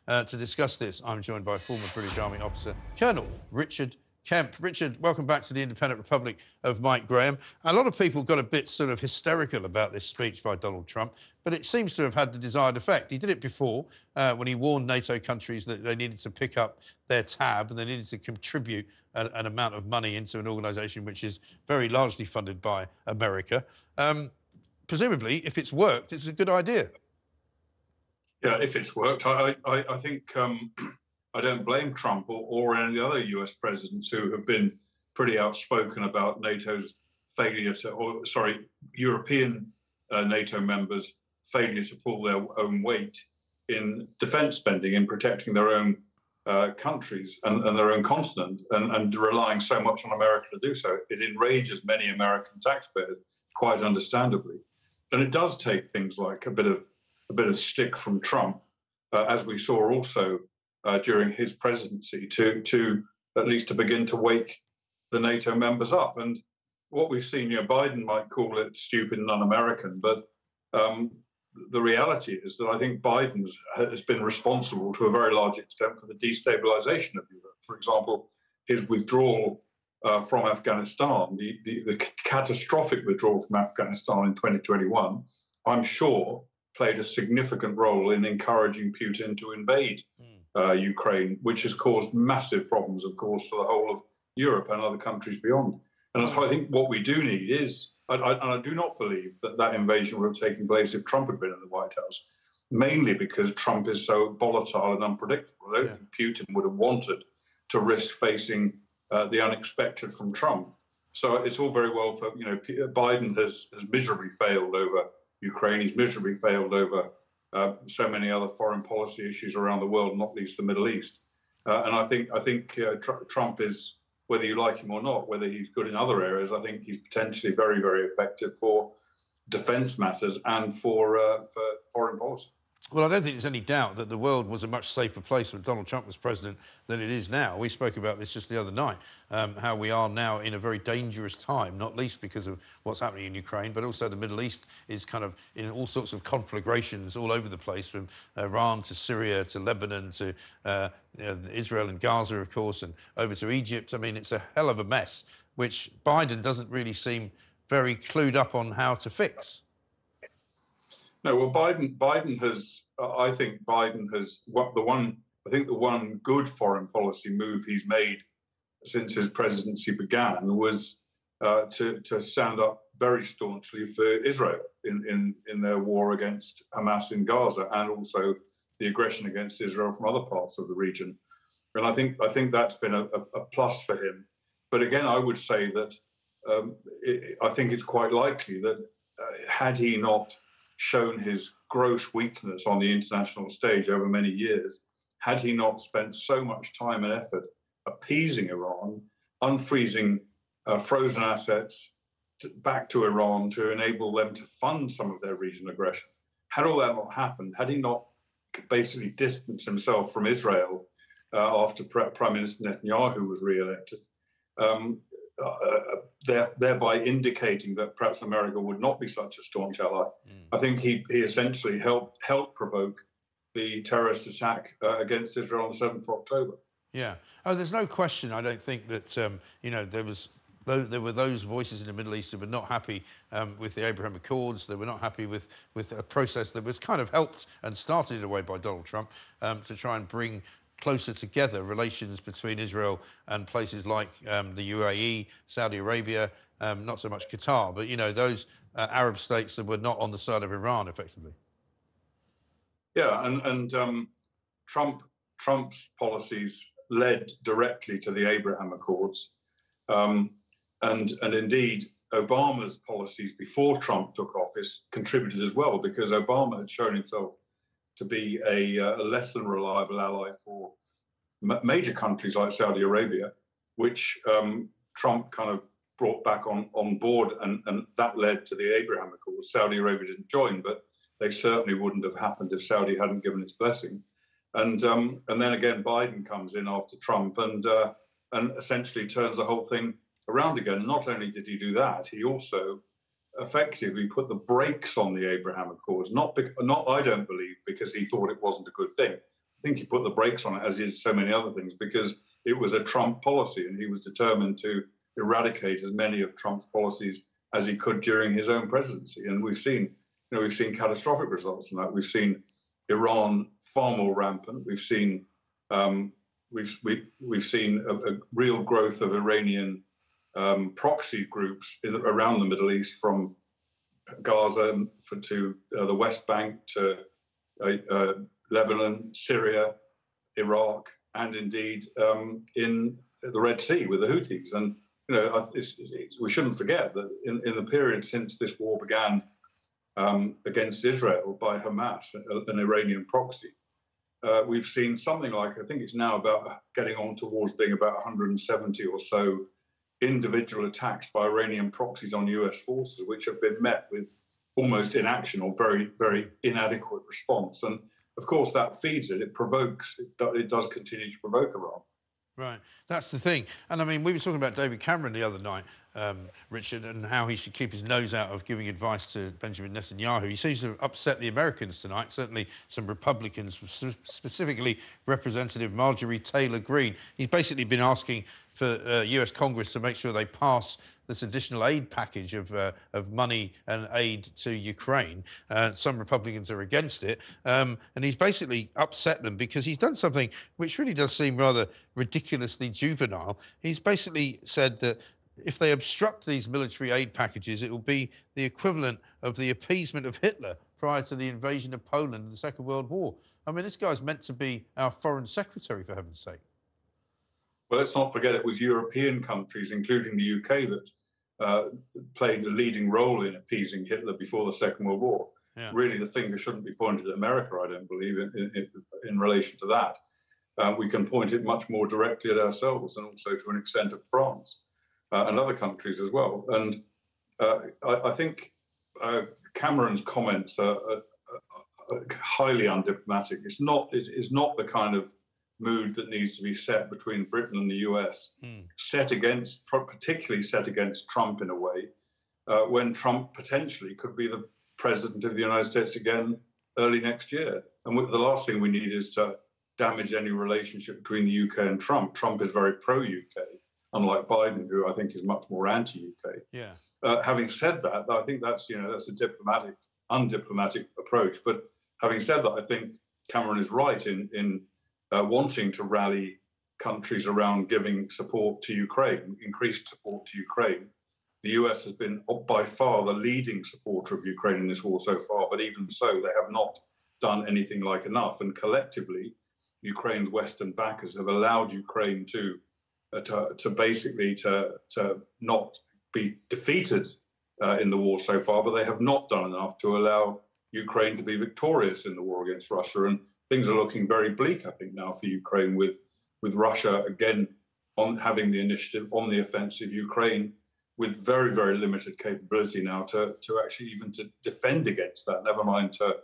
To discuss this, I'm joined by former British Army officer Colonel Richard Kemp. Richard, welcome back to the Independent Republic of Mike Graham. A lot of people got a bit sort of hysterical about this speech by Donald Trump, but it seems to have had the desired effect. He did it before when he warned NATO countries that they needed to pick up their tab and they needed to contribute an amount of money into an organisation which is very largely funded by America. Presumably, if it's worked, it's a good idea. Yeah, if it's worked, I think I don't blame Trump or any other US presidents who have been pretty outspoken about NATO's failure to, or sorry, European NATO members' failure to pull their own weight in defense spending, in protecting their own countries and their own continent, and relying so much on America to do so. It enrages many American taxpayers, quite understandably. And it does take things like a bit of stick from Trump, as we saw also during his presidency, to at least to begin to wake the NATO members up. And what we've seen, Biden might call it stupid and un-American, but the reality is that I think Biden has been responsible to a very large extent for the destabilisation of Europe. For example, his withdrawal from Afghanistan, the catastrophic withdrawal from Afghanistan in 2021, I'm sure played a significant role in encouraging Putin to invade Ukraine, which has caused massive problems, of course, for the whole of Europe and other countries beyond. And I think what we do need is, and I do not believe that invasion would have taken place if Trump had been in the White House, mainly because Trump is so volatile and unpredictable. I don't think Putin would have wanted to risk facing the unexpected from Trump. So it's all very well for, Biden has miserably failed over Ukraine. He's miserably failed over so many other foreign policy issues around the world, not least the Middle East. And I think Trump is, whether you like him or not, whether he's good in other areas, I think he's potentially very, very effective for defence matters and for foreign policy. Well, I don't think there's any doubt that the world was a much safer place when Donald Trump was president than it is now. We spoke about this just the other night, how we are now in a very dangerous time, not least because of what's happening in Ukraine, but also the Middle East is kind of in all sorts of conflagrations all over the place, from Iran to Syria to Lebanon to Israel and Gaza, of course, and over to Egypt. I mean, it's a hell of a mess, which Biden doesn't really seem very clued up on how to fix. No, well, Biden has. I think Biden has. The one good foreign policy move he's made since his presidency began was to stand up very staunchly for Israel in their war against Hamas in Gaza, and also the aggression against Israel from other parts of the region. And I think that's been a plus for him. But again, I would say that I think it's quite likely that had he not shown his gross weakness on the international stage over many years, had he not spent so much time and effort appeasing Iran, unfreezing frozen assets back to Iran to enable them to fund some of their regional aggression, had all that not happened, had he not basically distanced himself from Israel after Prime Minister Netanyahu was re-elected, thereby indicating that perhaps America would not be such a staunch ally. I think he essentially helped provoke the terrorist attack against Israel on the 7th of October. Yeah. Oh, there's no question, I don't think, that, there were those voices in the Middle East who were not happy with the Abraham Accords. They were not happy with a process that was kind of helped and started in a way by Donald Trump to try and bring closer together relations between Israel and places like the UAE, Saudi Arabia, not so much Qatar, but, those Arab states that were not on the side of Iran, effectively. Yeah, and Trump's policies led directly to the Abraham Accords. And indeed, Obama's policies before Trump took office contributed as well, because Obama had shown himself to be a less than reliable ally for major countries like Saudi Arabia, which Trump kind of brought back on board, and that led to the Abraham Accords. Saudi Arabia didn't join, but they certainly wouldn't have happened if Saudi hadn't given its blessing. And then again, Biden comes in after Trump and essentially turns the whole thing around again. And not only did he do that, he also effectively put the brakes on the Abraham Accords. Not I don't believe because he thought it wasn't a good thing. think he put the brakes on it, as he did so many other things, because it was a Trump policy, and he was determined to eradicate as many of Trump's policies as he could during his own presidency. And we've seen, we've seen catastrophic results from that. We've seen Iran far more rampant. We've seen we've seen a real growth of Iranian proxy groups around the Middle East, from Gaza to the West Bank to Lebanon, Syria, Iraq, and indeed in the Red Sea with the Houthis. And we shouldn't forget that in the period since this war began against Israel by Hamas, an Iranian proxy, we've seen something like, I think it's now about getting on towards being about 170 or so individual attacks by Iranian proxies on US forces, which have been met with almost inaction or very, very inadequate response. And of course, that feeds it. It provokes, it does continue to provoke Iran. Right, that's the thing. And I mean, we were talking about David Cameron the other night, Richard, and how he should keep his nose out of giving advice to Benjamin Netanyahu. He seems to have upset the Americans tonight, certainly some Republicans, specifically Representative Marjorie Taylor Greene. He's basically been asking for US Congress to make sure they pass this additional aid package of money and aid to Ukraine. Some Republicans are against it. And he's basically upset them because he's done something which really does seem rather ridiculously juvenile. He's basically said that if they obstruct these military aid packages, it will be the equivalent of the appeasement of Hitler prior to the invasion of Poland in the Second World War. I mean, this guy's meant to be our foreign secretary, for heaven's sake. Well, let's not forget it was European countries, including the UK, that played a leading role in appeasing Hitler before the Second World War. Yeah. Really, the finger shouldn't be pointed at America, I don't believe, in relation to that. We can point it much more directly at ourselves, and also to an extent at France and other countries as well. And I think Cameron's comments are highly undiplomatic. It's not the kind of mood that needs to be set between Britain and the US, particularly set against Trump in a way, when Trump potentially could be the president of the United States again early next year. And the last thing we need is to damage any relationship between the UK and Trump. Trump is very pro-UK, unlike Biden, who I think is much more anti-UK. Yeah. Having said that, I think that's a undiplomatic approach. But having said that, I think Cameron is right in wanting to rally countries around giving support to Ukraine, increased support to Ukraine. The US has been by far the leading supporter of Ukraine in this war so far, but even so, they have not done anything like enough. And collectively, Ukraine's Western backers have allowed Ukraine to basically not be defeated in the war so far, but they have not done enough to allow Ukraine to be victorious in the war against Russia. And things are looking very bleak, I think, now for Ukraine, with Russia again having the initiative on the offensive. Ukraine with very, very limited capability now to actually even to defend against that, never mind to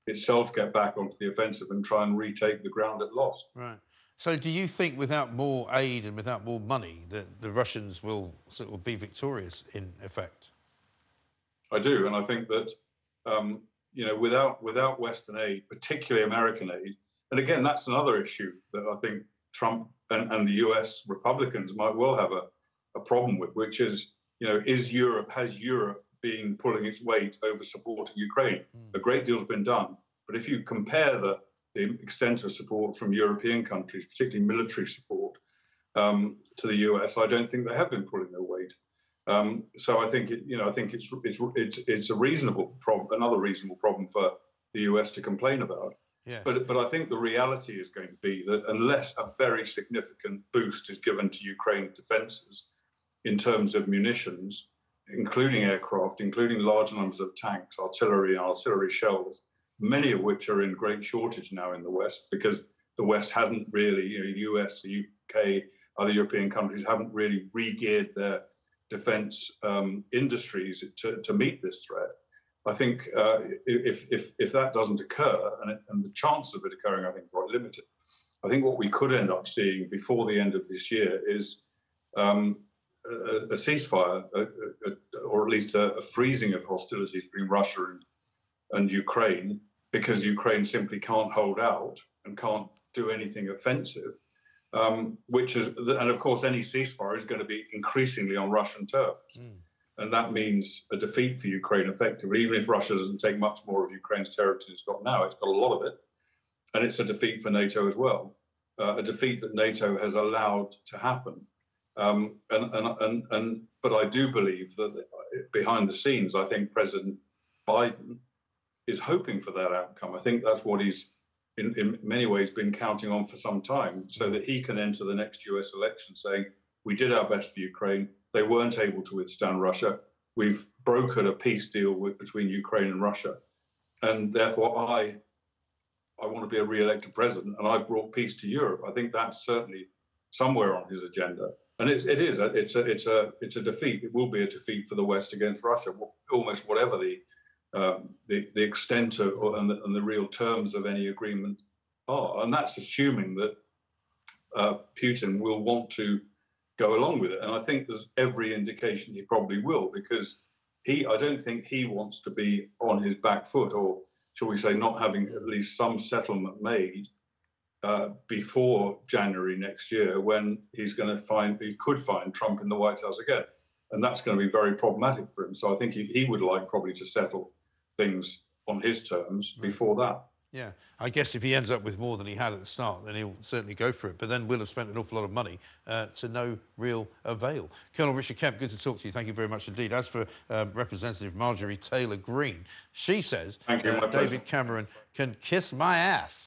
itself get back onto the offensive and try and retake the ground it lost. Right. So do you think without more aid and without more money that the Russians will sort of be victorious in effect? I do, and I think that without Western aid, particularly American aid, and again, that's another issue that I think Trump and the US Republicans might well have a problem with, which is, has Europe been pulling its weight over supporting Ukraine? A great deal's been done, but if you compare the extent of support from European countries, particularly military support, to the US, I don't think they have been pulling their weight. So I think it's a reasonable problem, another reasonable problem for the US to complain about. Yes. But I think the reality is going to be that unless a very significant boost is given to Ukraine's defences in terms of munitions, including aircraft, including large numbers of tanks, artillery, and artillery shells, many of which are in great shortage now in the West, because the West hadn't really, US, the UK, other European countries haven't really re-geared their defence industries to meet this threat. I think if that doesn't occur, and the chances of it occurring, I think, are quite limited, I think what we could end up seeing before the end of this year is a ceasefire, or at least a freezing of hostilities between Russia and Ukraine, because Ukraine simply can't hold out and can't do anything offensive, which is, and of course, any ceasefire is going to be increasingly on Russian terms. And that means a defeat for Ukraine effectively, even if Russia doesn't take much more of Ukraine's territory than it's got now. It's got a lot of it. And it's a defeat for NATO as well, a defeat that NATO has allowed to happen. But I do believe that behind the scenes, I think President Biden is hoping for that outcome. I think that's what he's in many ways been counting on for some time, so that he can enter the next US election saying, we did our best for Ukraine. They weren't able to withstand Russia. We've brokered a peace deal between Ukraine and Russia. And therefore, I want to be a re-elected president, and I've brought peace to Europe. I think that's certainly somewhere on his agenda. And it's a defeat. It will be a defeat for the West against Russia, almost whatever the extent of and the real terms of any agreement are. And that's assuming that Putin will want to go along with it. And I think there's every indication he probably will, because I don't think he wants to be on his back foot, or shall we say, not having at least some settlement made before January next year, when he could find Trump in the White House again. And that's going to be very problematic for him. So I think he would like probably to settle things on his terms before that. Yeah, I guess if he ends up with more than he had at the start, then he'll certainly go for it. But then we'll have spent an awful lot of money to no real avail. Colonel Richard Kemp, good to talk to you. Thank you very much indeed. As for Representative Marjorie Taylor Greene, she says David Cameron can kiss my ass.